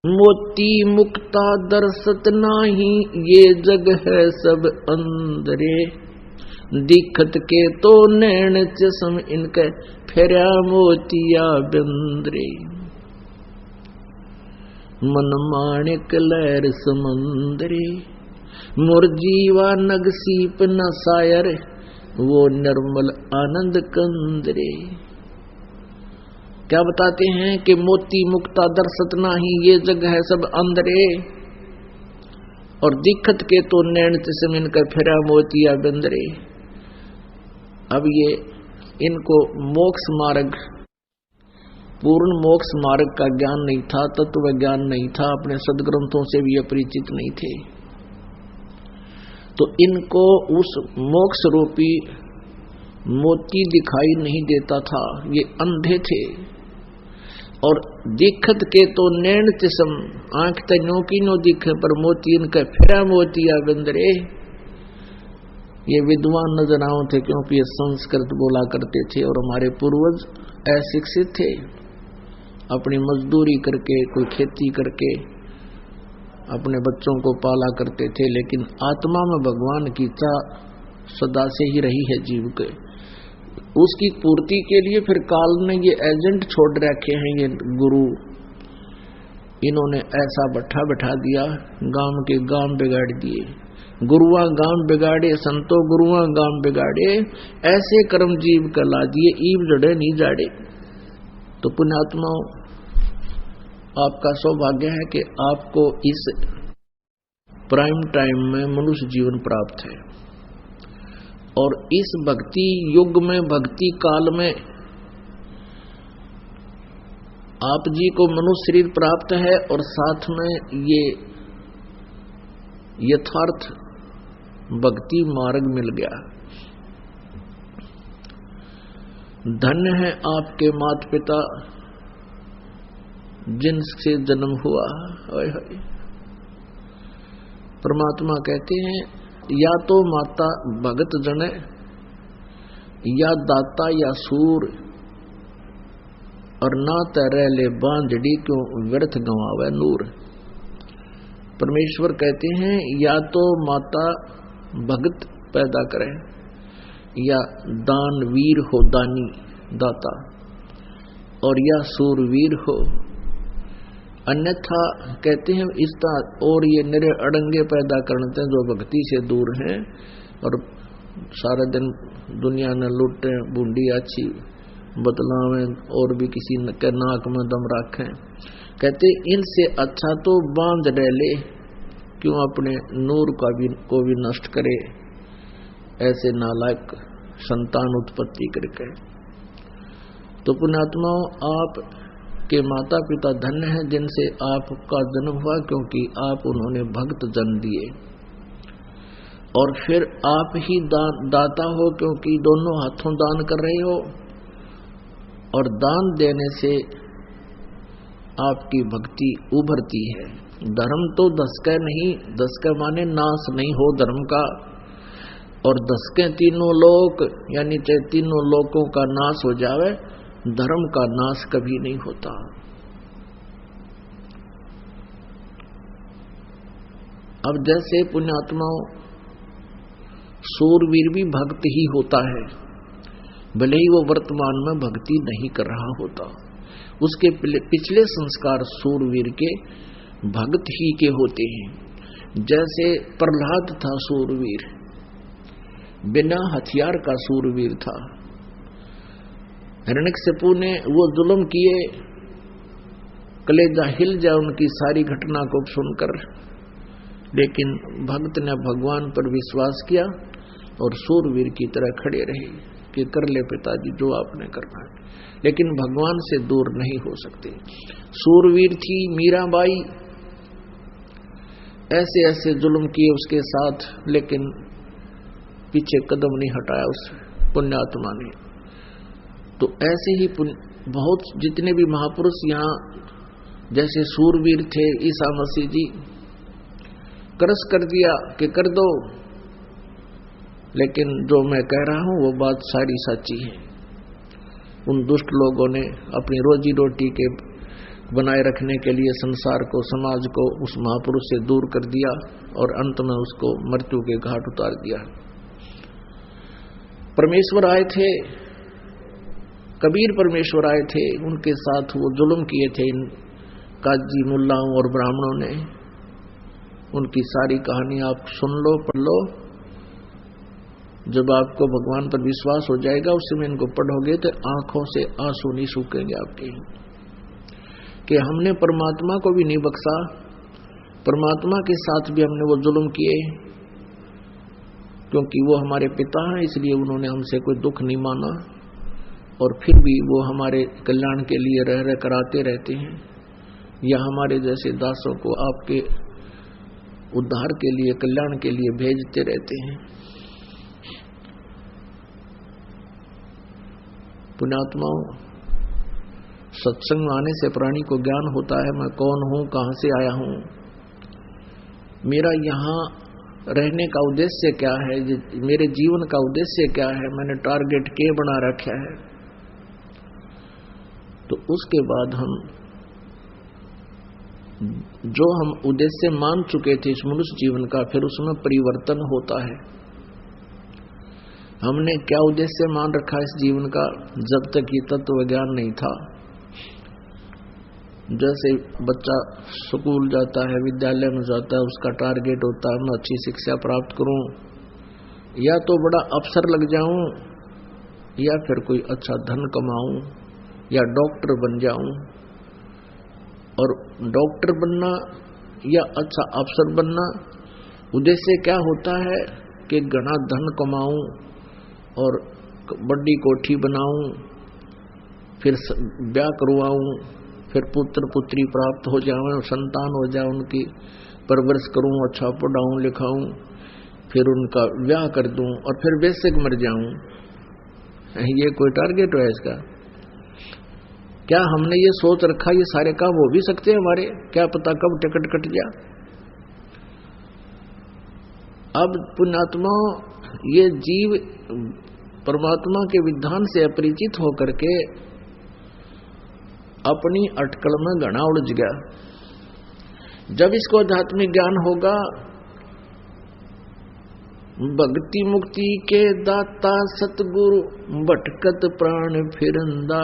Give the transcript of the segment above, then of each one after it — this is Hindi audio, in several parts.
मोती मुक्ता दर्शत नाही, ये जग है सब अंदरे। दिखत के तो नैन चश्म, इनके फेरा मोतिया बिंदरे। मन माणिक लहर समंदरे, मोर जीवा नग सीप न सायर, वो निर्मल आनंद कंदरे। क्या बताते हैं कि मोती मुक्ता दर्शत नाही, ये जग है सब अंदरे। और दिखत के तो नैन चश्म, इनकर फेरा मोतिया बिंदरे। अब ये इनको मोक्ष मार्ग, पूर्ण मोक्ष मार्ग का ज्ञान नहीं था, तत्व ज्ञान नहीं था, अपने सदग्रंथों से भी अपरिचित नहीं थे। तो इनको उस मोक्ष रूपी मोती दिखाई नहीं देता था, ये अंधे थे। और दिखत के तो नैन चश्म, आंख तन्यों की नो दिखे, पर मोती इनका फेरा मोतिया बिंदरे। ये विद्वान नजराओं थे, क्योंकि ये संस्कृत बोला करते थे और हमारे पूर्वज अशिक्षित थे। अपनी मजदूरी करके, कोई खेती करके अपने बच्चों को पाला करते थे, लेकिन आत्मा में भगवान की चाह सदा से ही रही है जीव के। उसकी पूर्ति के लिए फिर काल ने ये एजेंट छोड़ रखे हैं, ये गुरु। इन्होंने ऐसा बैठा दिया, गांव के गांव बिगाड़ दिए। गुरुआ गांव बिगाड़े, संतो गुरुआ गांव बिगाड़े, ऐसे कर्म जीव कला दिए, ईब जड़े नहीं जाड़े। तो पुण्यात्माओं, आपका सौभाग्य है कि आपको इस प्राइम टाइम में मनुष्य जीवन प्राप्त है। और इस भक्ति युग में, भक्ति काल में आप जी को मनुष्य शरीर प्राप्त है और साथ में ये यथार्थ भक्ति मार्ग मिल गया। धन्य है आपके माता पिता जिनसे जन्म हुआ। परमात्मा कहते हैं, या तो माता भगत जने, या दाता या सूर, और ना तरह ले बांझड़ी, क्यों व्यर्थ गंवावे नूर। परमेश्वर कहते हैं, या तो माता भगत पैदा करे, या दानवीर हो, दानी दाता, और या सूरवीर हो। अन्यथा कहते हैं इस और ये निरे अड़ंगे पैदा करते हैं जो भक्ति से दूर हैं और सारा दिन दुनिया ने लूटे, बूंदी अच्छी बतलावें और भी किसी के नाक में दम रखें। कहते इनसे अच्छा तो बांध डाले, क्यों अपने नूर को भी नष्ट करे, ऐसे नालायक संतान उत्पत्ति करके। तो पुण्यात्माओं, आप के माता पिता धन्य हैं जिनसे आपका जन्म हुआ, क्योंकि आप उन्होंने भक्त जन्म दिए। और फिर आप ही दाता हो, क्योंकि दोनों हाथों दान कर रहे हो। और दान देने से आपकी भक्ति उभरती है। धर्म तो दसके नहीं, दसके माने नाश नहीं हो धर्म का। और दसके तीनों लोक, यानी चाहे तीनों लोकों का नाश हो जावे, धर्म का नाश कभी नहीं होता। अब जैसे पुण्यात्माओं, सूरवीर भी भक्त ही होता है, भले ही वो वर्तमान में भक्ति नहीं कर रहा होता। उसके पिछले संस्कार सूरवीर के भक्त ही के होते हैं। जैसे प्रहलाद था सूरवीर, बिना हथियार का सूरवीर था। हिरण्यकशिपु ने वो जुल्म किए, कलेजा हिल जाए उनकी सारी घटना को सुनकर, लेकिन भक्त ने भगवान पर विश्वास किया और सूरवीर की तरह खड़े रहे कि कर ले पिताजी जो आपने करना है, लेकिन भगवान से दूर नहीं हो सकते। सूरवीर थी मीराबाई, ऐसे ऐसे जुल्म किए उसके साथ, लेकिन पीछे कदम नहीं हटाया उस पुण्यात्मा ने। तो ऐसे ही बहुत जितने भी महापुरुष यहाँ जैसे सूरवीर थे, ईसा मसीह जी करस कर दिया कि कर दो, लेकिन जो मैं कह रहा हूं वो बात सारी सच्ची है। उन दुष्ट लोगों ने अपनी रोजी रोटी के बनाए रखने के लिए संसार को, समाज को उस महापुरुष से दूर कर दिया और अंत में उसको मृत्यु के घाट उतार दिया। परमेश्वर आए थे, कबीर परमेश्वर आए थे, उनके साथ वो जुल्म किए थे इन काजी मुल्लाओं और ब्राह्मणों ने। उनकी सारी कहानी आप सुन लो, पढ़ लो। जब आपको भगवान पर विश्वास हो जाएगा, उस समय इनको पढ़ोगे तो आंखों से आंसू नहीं सूखेंगे आपके, कि हमने परमात्मा को भी नहीं बख्शा, परमात्मा के साथ भी हमने वो जुल्म किए, क्योंकि वो हमारे पिता हैं, इसलिए उन्होंने हमसे कोई दुख नहीं माना, और फिर भी वो हमारे कल्याण के लिए रह रह कराते रहते हैं, या हमारे जैसे दासों को आपके उद्धार के लिए, कल्याण के लिए भेजते रहते हैं। पुण्यात्माओं, सत्संग में आने से प्राणी को ज्ञान होता है, मैं कौन हूं, कहां से आया हूं, मेरा यहां रहने का उद्देश्य क्या है, मेरे जीवन का उद्देश्य क्या है, मैंने टारगेट क्या बना रखा है। तो उसके बाद हम जो हम उद्देश्य मान चुके थे इस मनुष्य जीवन का, फिर उसमें परिवर्तन होता है। हमने क्या उद्देश्य मान रखा इस जीवन का, जब तक ये तत्व ज्ञान नहीं था। जैसे बच्चा स्कूल जाता है, विद्यालय में जाता है, उसका टारगेट होता है मैं अच्छी शिक्षा प्राप्त करूं, या तो बड़ा अफसर लग जाऊं, या फिर कोई अच्छा धन कमाऊं, या डॉक्टर बन जाऊं। और डॉक्टर बनना या अच्छा अफसर बनना, उद्देश्य क्या होता है कि घना धन कमाऊं और बड़ी कोठी बनाऊं, फिर ब्याह करवाऊं, फिर पुत्र पुत्री प्राप्त हो जाए, संतान हो जाए, उनकी परवरिश करूं, अच्छा पढ़ाऊं लिखाऊं, फिर उनका ब्याह कर दूं और फिर वैसे मर जाऊं। ये कोई टारगेट है इसका? क्या हमने ये सोच रखा ये सारे काम हो भी सकते हैं हमारे? क्या पता कब टिकट कट गया। अब पुण्यात्मा, ये जीव परमात्मा के विधान से अपरिचित होकर के अपनी अटकल में घना उलझ गया। जब इसको आध्यात्मिक ज्ञान होगा, भक्ति मुक्ति के दाता सतगुरु भटकत प्राण फिरंदा,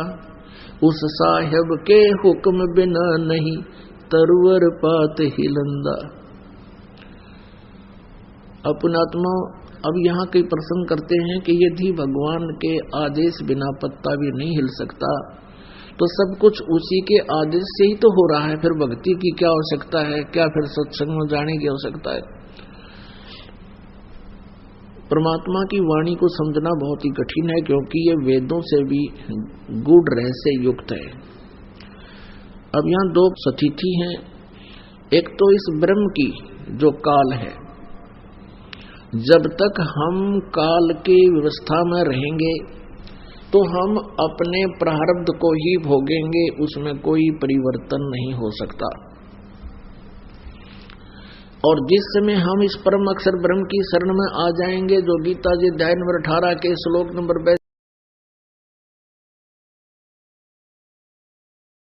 उस साहेब के हुक्म बिना नहीं तरवर पात हिलंदा। अपनात्मा, अब यहाँ कई प्रश्न करते हैं कि यदि भगवान के आदेश बिना पत्ता भी नहीं हिल सकता, तो सब कुछ उसी के आदेश से ही तो हो रहा है, फिर भक्ति की क्या आवश्यकता है, क्या फिर सत्संग में जाने की आवश्यकता है? परमात्मा की वाणी को समझना बहुत ही कठिन है, क्योंकि ये वेदों से भी गूढ़ रहस्य युक्त है। अब यहाँ दो स्थिति हैं। एक तो इस ब्रह्म की जो काल है, जब तक हम काल की व्यवस्था में रहेंगे तो हम अपने प्रारब्ध को ही भोगेंगे, उसमें कोई परिवर्तन नहीं हो सकता। और जिस समय हम इस परम अक्षर ब्रह्म की शरण में आ जाएंगे, जो गीता जी अध्याय नंबर 18 के श्लोक नंबर